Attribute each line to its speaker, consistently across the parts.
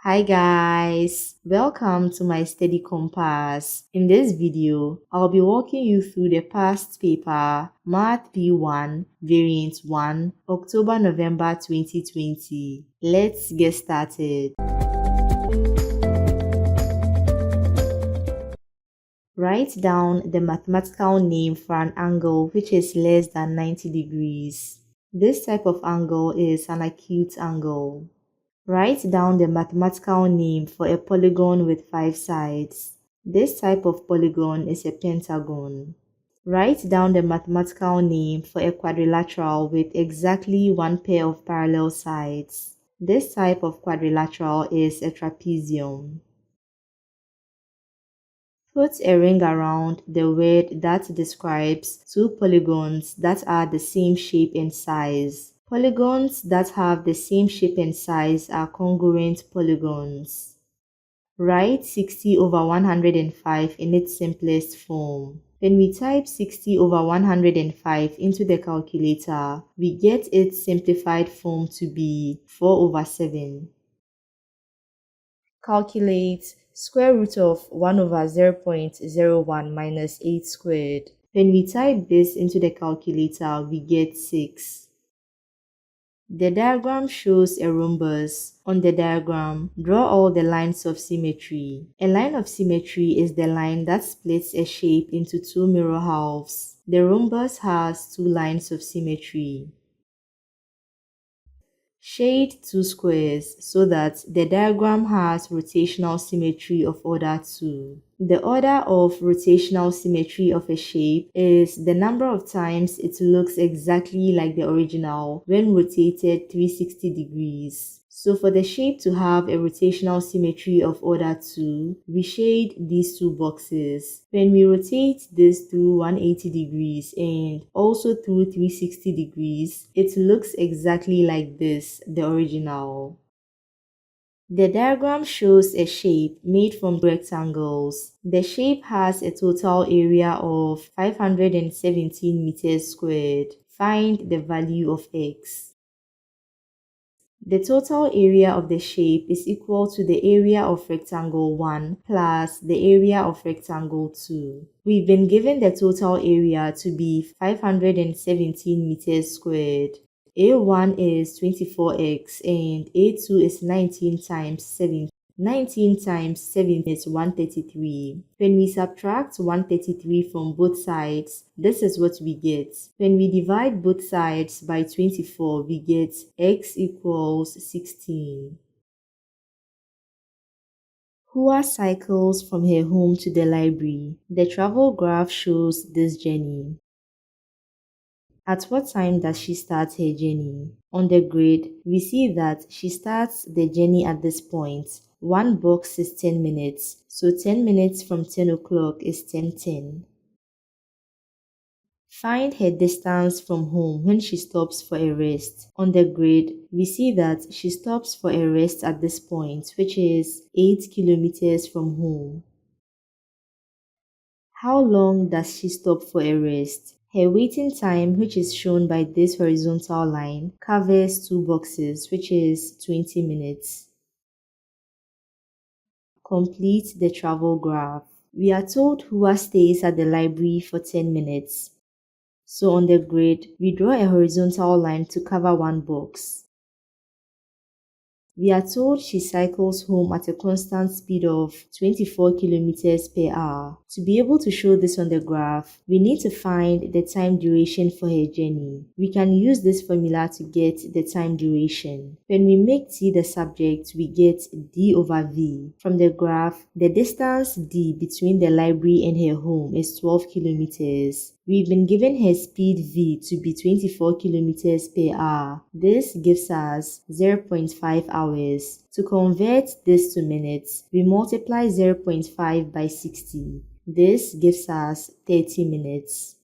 Speaker 1: Hi guys, welcome to my study compass. In this video, I'll be walking you through the past paper Math P1 Variant 1 October-November 2020. Let's get started. Write down the mathematical name for an angle which is less than 90 degrees. This type of angle is an acute angle. Write down the mathematical name for a polygon with 5 sides. This type of polygon is a pentagon. Write down the mathematical name for a quadrilateral with exactly one pair of parallel sides. This type of quadrilateral is a trapezium. Put a ring around the word that describes two polygons that are the same shape and size. Polygons that have the same shape and size are congruent polygons. Write 60 over 105 in its simplest form. When we type 60 over 105 into the calculator, we get its simplified form to be 4 over 7. Calculate square root of 1 over 0.01 minus 8 squared. When we type this into the calculator, we get 6. The diagram shows a rhombus. On the diagram, draw all the lines of symmetry. A line of symmetry is the line that splits a shape into two mirror halves. The rhombus has two lines of symmetry. Shade two squares so that the diagram has rotational symmetry of order 2. The order of rotational symmetry of a shape is the number of times it looks exactly like the original when rotated 360 degrees. So for the shape to have a rotational symmetry of order 2, we shade these two boxes. When we rotate this through 180 degrees and also through 360 degrees, it looks exactly like this, the original. The diagram shows a shape made from rectangles. The shape has a total area of 517 meters squared. Find the value of x. The total area of the shape is equal to the area of rectangle 1 plus the area of rectangle 2. We've been given the total area to be 517 meters squared. A1 is 24x and A2 is 19 times 7. 19 times 7 is 133. When we subtract 133 from both sides, this is what we get. When we divide both sides by 24, we get x equals 16. Hua cycles from her home to the library. The travel graph shows this journey. At what time does she start her journey? On the grid, we see that she starts the journey at this point. One box is 10 minutes, so 10 minutes from 10 o'clock is 10:10. Find her distance from home when she stops for a rest. On the grid, we see that she stops for a rest at this point, which is 8 kilometers from home. How long does she stop for a rest? Her waiting time, which is shown by this horizontal line, covers two boxes, which is 20 minutes. Complete the travel graph. We are told Hua stays at the library for 10 minutes. So on the grid, we draw a horizontal line to cover one box. We are told she cycles home at a constant speed of 24 kilometers per hour. To be able to show this on the graph, we need to find the time duration for her journey. We can use this formula to get the time duration. When we make t the subject, we get d over v. From the graph, the distance d between the library and her home is 12 kilometers. We've been given her speed v to be 24 kilometers per hour. This gives us 0.5 hours. To convert this to minutes, we multiply 0.5 by 60. This gives us 30 minutes.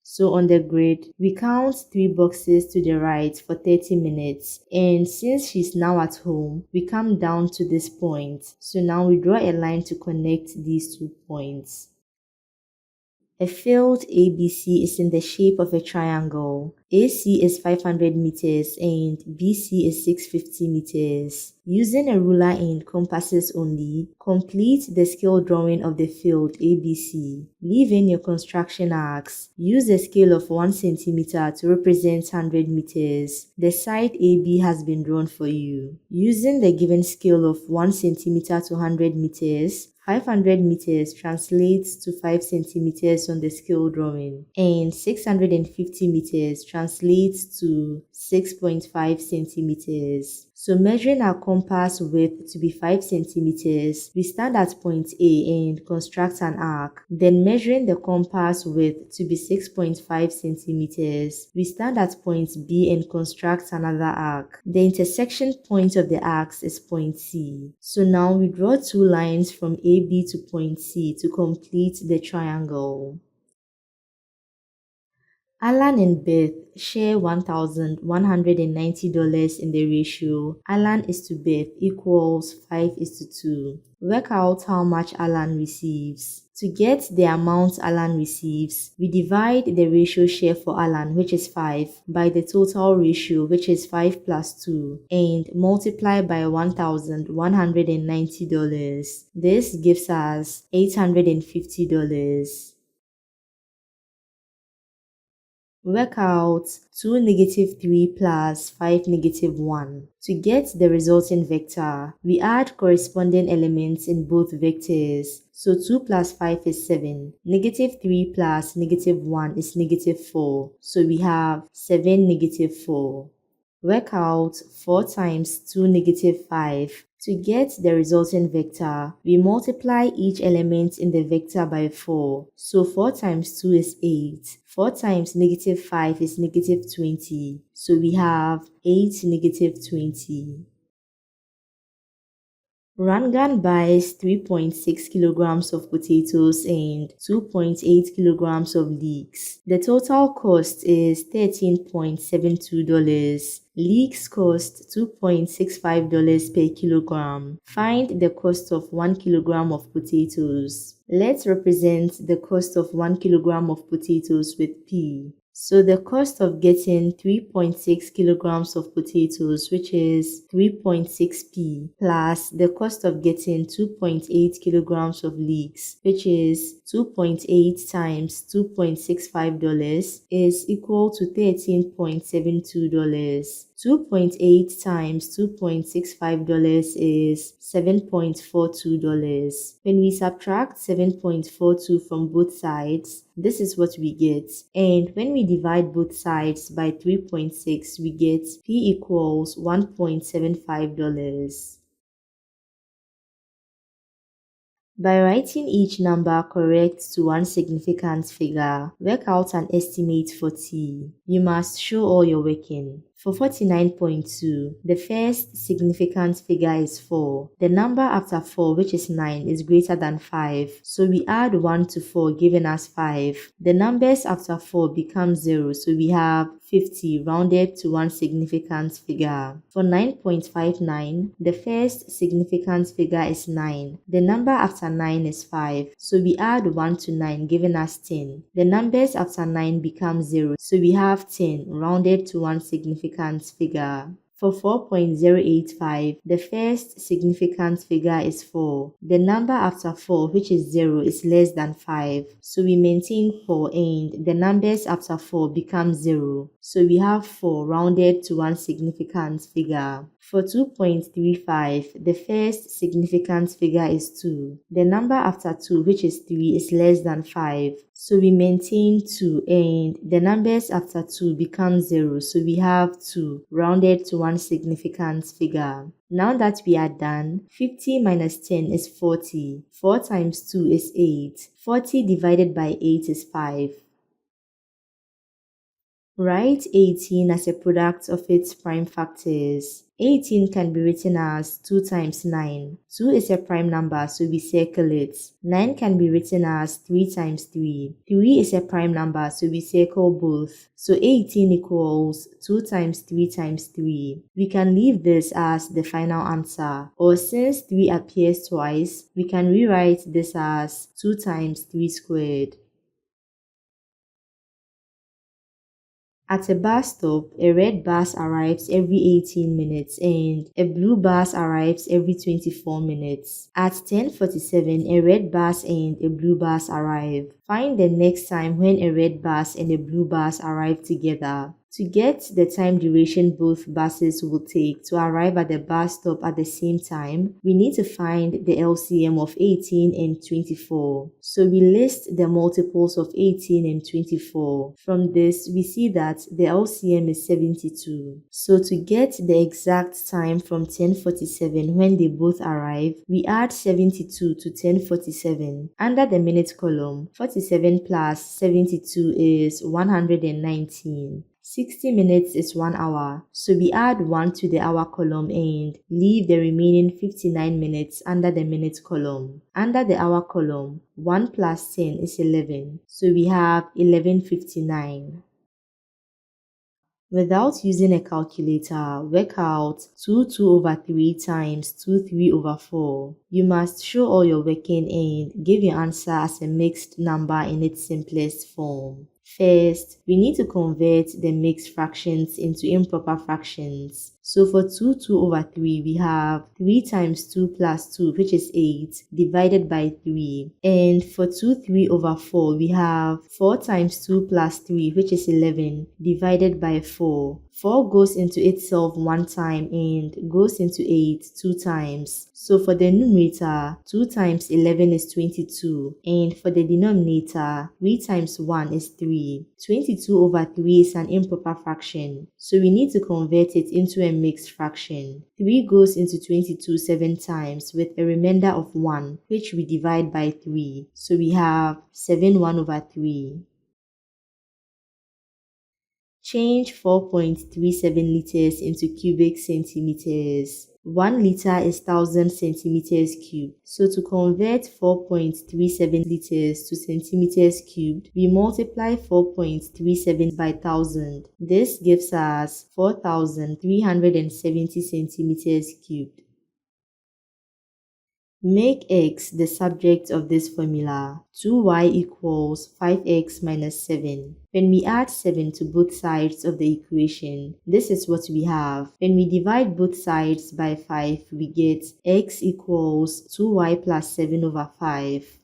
Speaker 1: So on the grid, we count 3 boxes to the right for 30 minutes. And since she's now at home, we come down to this point. So now we draw a line to connect these 2 points. A field ABC is in the shape of a triangle. AC is 500 meters and BC is 650 meters. Using a ruler and compasses only, complete the scale drawing of the field ABC. Leave in your construction arcs. Use a scale of 1 centimeter to represent 100 meters. The side AB has been drawn for you. Using the given scale of 1 centimeter to 100 meters, 500 meters translates to 5 centimeters on the scale drawing, and 650 meters translates to 6.5 centimeters. So measuring our compass width to be 5 centimeters, we start at point A and construct an arc. Then measuring the compass width to be 6.5 centimeters, we start at point B and construct another arc. The intersection point of the arcs is point C. So now we draw two lines from AB to point C to complete the triangle. Alan and Beth share $1,190 in the ratio Alan is to Beth equals 5:2. Work out how much Alan receives. To get the amount Alan receives, we divide the ratio share for Alan, which is 5, by the total ratio, which is 5 plus 2, and multiply by $1,190. This gives us $850. Work out 2 negative 3 plus 5 negative 1. To get the resulting vector, we add corresponding elements in both vectors. So 2 plus 5 is 7. Negative 3 plus negative 1 is negative 4. So we have 7 negative 4. Work out 4 times 2 negative 5. To get the resulting vector, we multiply each element in the vector by 4. So 4 times 2 is 8. 4 times negative 5 is negative 20. So we have 8 negative 20. Rangan buys 3.6 kilograms of potatoes and 2.8 kilograms of leeks. The total cost is $13.72. Leeks cost $2.65 per kilogram. Find the cost of 1 kilogram of potatoes. Let's represent the cost of 1 kilogram of potatoes with P. So the cost of getting 3.6 kilograms of potatoes, which is 3.6p, plus the cost of getting 2.8 kilograms of leeks, which is 2.8 times $2.65, is equal to $13.72. 2.8 times $2.65 is $7.42. When we subtract 7.42 from both sides, this is what we get. And when we divide both sides by 3.6, we get P equals $1.75. By writing each number correct to one significant figure, work out an estimate for T. You must show all your working. For 49.2, the first significant figure is 4. The number after 4, which is 9, is greater than 5. So we add 1 to 4, giving us 5. The numbers after 4 become 0, so we have 50 rounded to one significant figure. For 9.59, the first significant figure is 9. The number after 9 is 5, so we add 1 to 9, giving us 10. The numbers after 9 become 0, so we have 10 rounded to one significant figure. For 4.085, the first significant figure is 4. The number after 4, which is 0, is less than 5. So we maintain 4 and the numbers after 4 become 0. So we have 4 rounded to one significant figure. For 2.35, the first significant figure is 2. The number after 2, which is 3, is less than 5. So we maintain 2 and the numbers after 2 become 0. So we have 2 rounded to one significant figure. Now that we are done, 50 minus 10 is 40. 4 times 2 is 8. 40 divided by 8 is 5. Write 18 as a product of its prime factors. 18 can be written as 2 times 9. 2 is a prime number, so we circle it. 9 can be written as 3 times 3. 3 is a prime number, so we circle both. So 18 equals 2 times 3 times 3. We can leave this as the final answer. Or since 3 appears twice, we can rewrite this as 2 times 3 squared. At a bus stop, a red bus arrives every 18 minutes and a blue bus arrives every 24 minutes. At 10:47, a red bus and a blue bus arrive. Find the next time when a red bus and a blue bus arrive together. To get the time duration both buses will take to arrive at the bus stop at the same time, we need to find the LCM of 18 and 24. So we list the multiples of 18 and 24. From this, we see that the LCM is 72. So to get the exact time from 10:47 when they both arrive, we add 72 to 10:47. Under the minute column, 47 plus 72 is 119. 60 minutes is 1 hour, so we add 1 to the hour column and leave the remaining 59 minutes under the minute column. Under the hour column, 1 plus 10 is 11, so we have 11:59. Without using a calculator, work out 2/3 times 2/3/4. You must show all your working and give your answer as a mixed number in its simplest form. First, we need to convert the mixed fractions into improper fractions. So for 2/3, we have 3 times 2 plus 2, which is 8, divided by 3. And for 2/3/4, we have 4 times 2 plus 3, which is 11, divided by 4. 4 goes into itself 1 time and goes into 8 2 times. So for the numerator, 2 times 11 is 22, and for the denominator, 3 times 1 is 3. 22/3 is an improper fraction, so we need to convert it into a mixed fraction. 3 goes into 22 7 times with a remainder of 1, which we divide by 3. So we have 7/1/3. Change 4.37 liters into cubic centimeters. 1 liter is 1000 centimeters cubed. So to convert 4.37 liters to centimeters cubed, we multiply 4.37 by 1000. This gives us 4370 centimeters cubed. Make x the subject of this formula. 2y equals 5x minus 7. When we add 7 to both sides of the equation, this is what we have. When we divide both sides by 5, we get x equals 2y plus 7/5.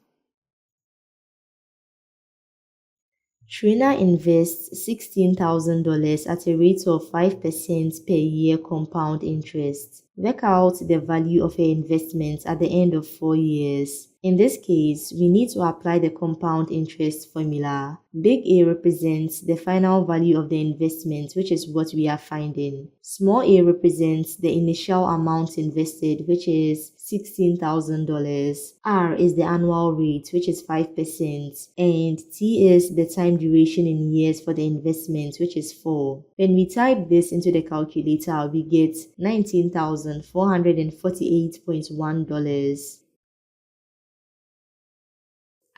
Speaker 1: Trina invests $16,000 at a rate of 5% per year compound interest. Work out the value of her investment at the end of 4 years. In this case, we need to apply the compound interest formula. Big A represents the final value of the investment, which is what we are finding. Small a represents the initial amount invested, which is $16,000. R is the annual rate, which is 5%, and T is the time duration in years for the investment, which is 4. When we type this into the calculator, we get $19,448.1.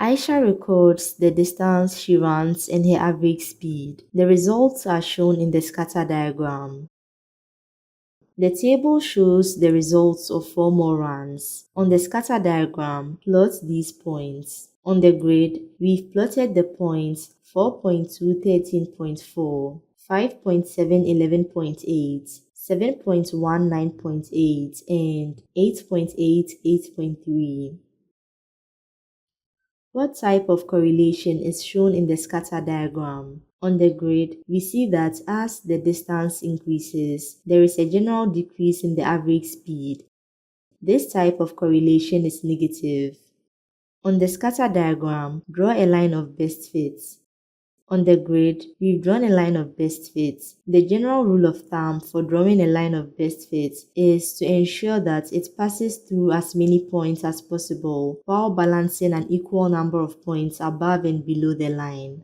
Speaker 1: Aisha records the distance she runs and her average speed. The results are shown in the scatter diagram. The table shows the results of 4 more runs. On the scatter diagram, plot these points. On the grid, we've plotted the points 4.213.4, 5.711.8, 7.19.8, and 8.88.3. What type of correlation is shown in the scatter diagram? On the grid, we see that as the distance increases, there is a general decrease in the average speed. This type of correlation is negative. On the scatter diagram, draw a line of best fits. On the grid, we've drawn a line of best fit. The general rule of thumb for drawing a line of best fit is to ensure that it passes through as many points as possible while balancing an equal number of points above and below the line.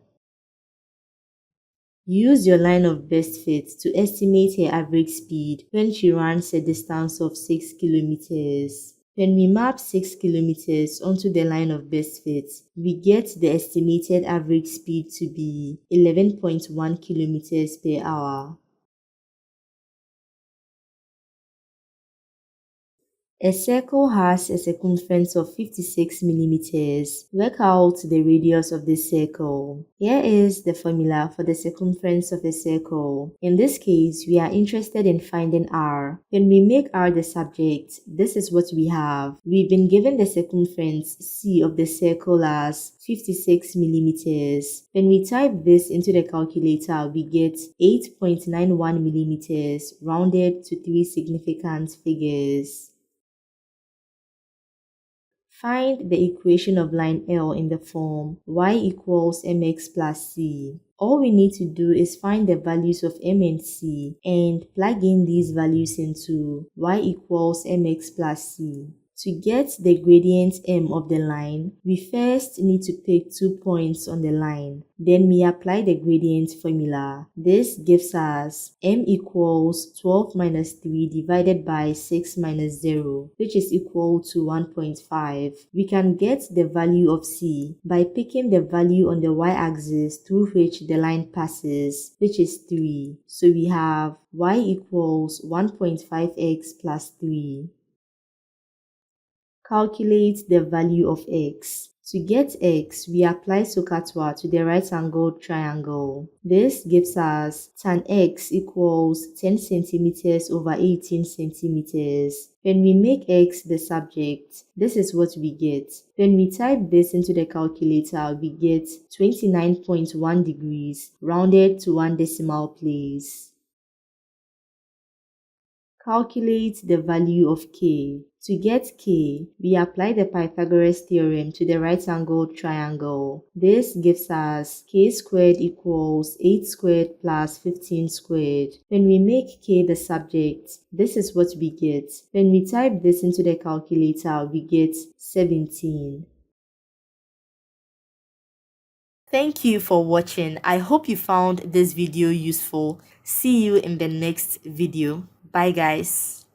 Speaker 1: Use your line of best fit to estimate her average speed when she runs a distance of 6 kilometers. When we map 6 kilometers onto the line of best fit, we get the estimated average speed to be 11.1 kilometers per hour. A circle has a circumference of 56 millimeters. Work out the radius of this circle. Here is the formula for the circumference of a circle. In this case, we are interested in finding r. When we make r the subject, this is what we have. We've been given the circumference c of the circle as 56 millimeters. When we type this into the calculator, we get 8.91 millimeters rounded to 3 significant figures. Find the equation of line L in the form y equals mx plus c. All we need to do is find the values of m and c and plug in these values into y equals mx plus c. To get the gradient m of the line, we first need to pick 2 points on the line. Then we apply the gradient formula. This gives us m equals 12 minus 3 divided by 6 minus 0, which is equal to 1.5. We can get the value of c by picking the value on the y-axis through which the line passes, which is 3. So we have y equals 1.5x plus 3. Calculate the value of x. To get x, we apply SOHCAHTOA to the right-angled triangle. This gives us tan x equals 10 centimeters over 18 centimeters. When we make x the subject, this is what we get. When we type this into the calculator, we get 29.1 degrees rounded to 1 decimal place. Calculate the value of k. To get k, we apply the Pythagoras theorem to the right-angled triangle. This gives us k squared equals 8 squared plus 15 squared. When we make k the subject, this is what we get. When we type this into the calculator, we get 17. Thank you for watching. I hope you found this video useful. See you in the next video. Bye guys.